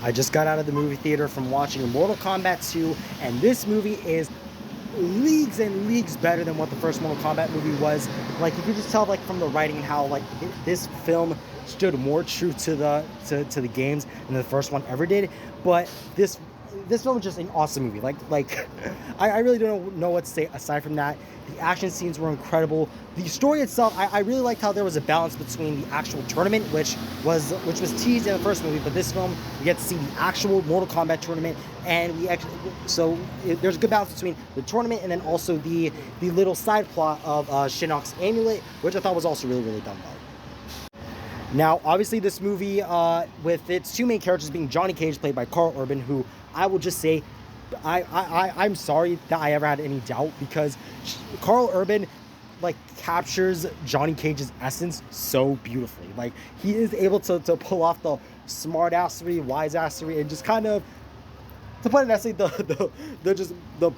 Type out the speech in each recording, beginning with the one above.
I just got out of the movie theater from watching Mortal Kombat 2, and this movie is leagues and leagues better than what the first Mortal Kombat movie was. Like, you could just tell, like, from the writing and how, like, this film stood more true to the games than the first one ever did. But this film is just an awesome movie. Like I really don't know what to say aside from that. The action scenes were incredible. The story itself, I really liked how there was a balance between the actual tournament, which was teased in the first movie, but this film we get to see the actual Mortal Kombat tournament, and there's a good balance between the tournament and then also the little side plot of Shinnok's amulet, which I thought was also really done well. Now, obviously, this movie, with its two main characters being Johnny Cage, played by Karl Urban, who I will just say, I'm sorry that I ever had any doubt, because Karl Urban, like, captures Johnny Cage's essence so beautifully. Like, he is able to pull off the smart-assery, wise-assery, and just kind of, to put it nicely, the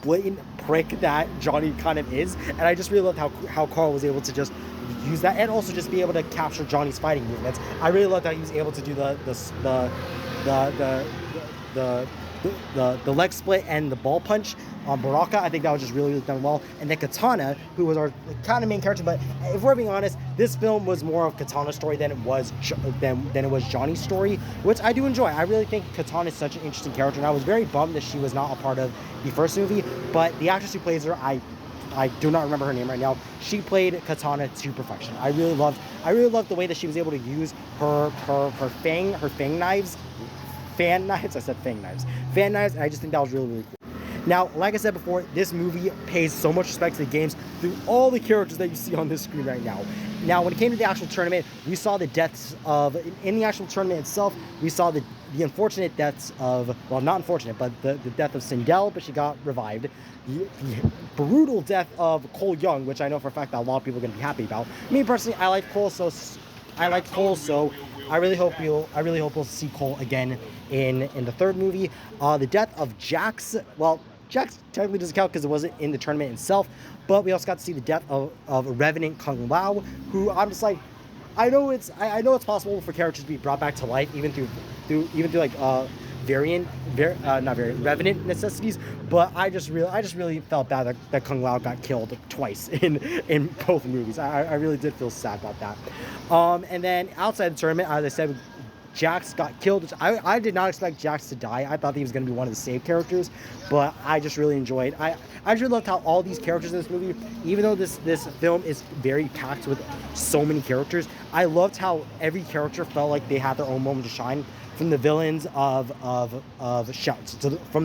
blatant prick that Johnny kind of is. And I just really loved how Karl was able to just use that, and also just be able to capture Johnny's fighting movements. I really loved how he was able to do the leg split and the ball punch on Baraka. I think that was just really done well. And then Katana, who was our kind of main character, but if we're being honest, this film was more of Katana's story than it was Johnny's story, which I do enjoy. I really think Katana is such an interesting character, and I was very bummed that she was not a part of the first movie. But the actress who plays her, I do not remember her name right now. She played Katana to perfection. I really loved the way that she was able to use her fan knives. I said fang knives. Fan knives, and I just think that was really cool. Now, like I said before, this movie pays so much respect to the games through all the characters that you see on this screen right now. Now, when it came to the actual tournament, we saw the deaths of, in the actual tournament itself, we saw the unfortunate deaths of, well, not unfortunate, but the death of Sindel, but she got revived. The brutal death of Cole Young, which I know for a fact that a lot of people are going to be happy about. Me personally, I like Cole, so I really hope we'll see Cole again in the third movie. The death of Jax. Well, Jax technically doesn't count because it wasn't in the tournament itself, but we also got to see the death of Revenant Kung Lao, who I'm just like, I know it's possible for characters to be brought back to life even through like Revenant necessities, but I just really felt bad that Kung Lao got killed twice in both movies. I really did feel sad about that. And then outside the tournament, as I said, Jax got killed. I did not expect Jax to die. I thought he was going to be one of the save characters, but I just really enjoyed. I just really loved how all these characters in this movie, even though this film is very packed with so many characters, I loved how every character felt like they had their own moment to shine. From the villains from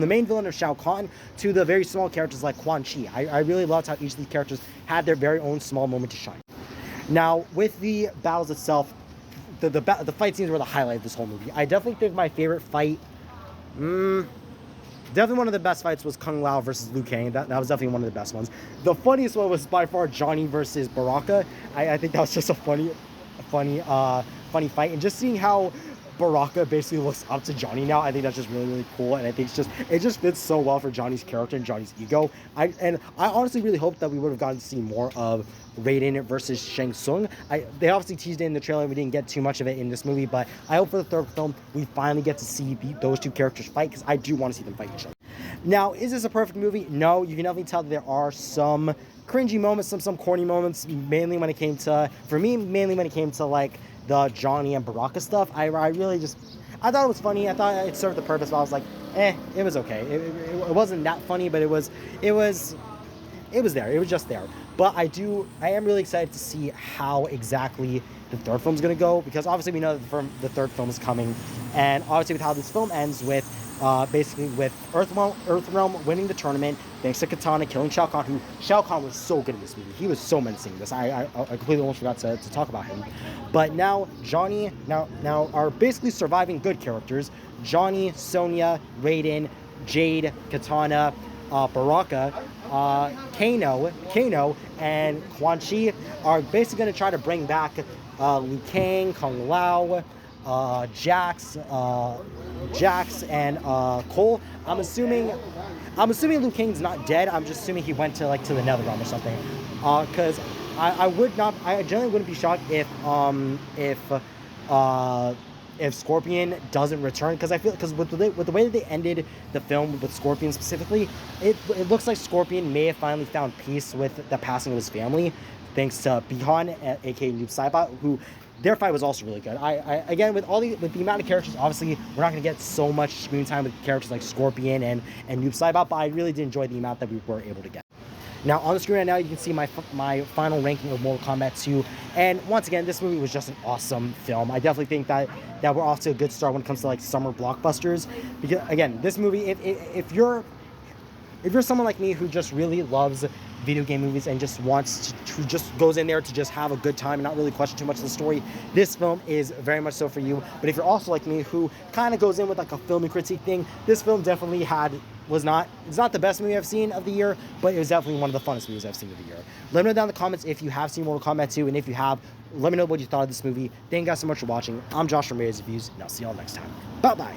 the main villain of Shao Kahn to the very small characters like Quan Chi. I really loved how each of these characters had their very own small moment to shine. Now, with the battles itself, the fight scenes were the highlight of this whole movie. I definitely think my favorite fight, definitely one of the best fights, was Kung Lao versus Liu Kang. That was definitely one of the best ones. The funniest one was by far Johnny versus Baraka. I think that was just a funny fight, and just seeing how Baraka basically looks up to Johnny now, I think that's just really cool, and I think it just fits so well for Johnny's character and Johnny's ego. I honestly really hope that we would have gotten to see more of Raiden versus Shang Tsung. They obviously teased it in the trailer, and we didn't get too much of it in this movie, but I hope for the third film we finally get to see those two characters fight, because I do want to see them fight each other. Now, is this a perfect movie? No, you can definitely tell that there are some cringy moments, some corny moments, mainly when it came to like the Johnny and Baraka stuff. I thought it was funny. I thought it served the purpose, but I was like, it was okay. It wasn't that funny, but it was there. It was just there. But I am really excited to see how exactly the third film's going to go, because obviously we know that the third film is coming, and obviously with how this film ends with basically with Earthrealm winning the tournament thanks to Katana killing Shao Kahn, who Shao Kahn was so good in this movie. He was so menacing in this. I completely almost forgot to talk about him. But now Johnny now are basically surviving good characters. Johnny, Sonya, Raiden, Jade, Katana, Baraka, Kano, and Quan Chi are basically going to try to bring back Liu Kang, Kung Lao, Jax, and Cole. I'm assuming Liu Kang's not dead. I'm just assuming he went to the Netherrealm or something. Because I generally wouldn't be shocked if if Scorpion doesn't return, because I feel, because with the way that they ended the film with Scorpion specifically, it looks like Scorpion may have finally found peace with the passing of his family, thanks to Bihan, aka Noob Saibot, who their fight was also really good. I again, with the amount of characters, obviously we're not going to get so much screen time with characters like Scorpion and Noob Saibot, but I really did enjoy the amount that we were able to get. Now, on the screen right now, you can see my final ranking of Mortal Kombat 2. And once again, this movie was just an awesome film. I definitely think that we're off to a good start when it comes to like summer blockbusters. Because again, this movie, if you're someone like me who just really loves video game movies and just wants to just goes in there to just have a good time and not really question too much of the story, this film is very much so for you. But if you're also like me who kind of goes in with like a film and critique thing, this film definitely it's not the best movie I've seen of the year, but it was definitely one of the funnest movies I've seen of the year. Let me know down in the comments if you have seen Mortal Kombat 2, and if you have, let me know what you thought of this movie. Thank you guys so much for watching. I'm Josh from Raiders Reviews, and I'll see y'all next time. Bye-bye.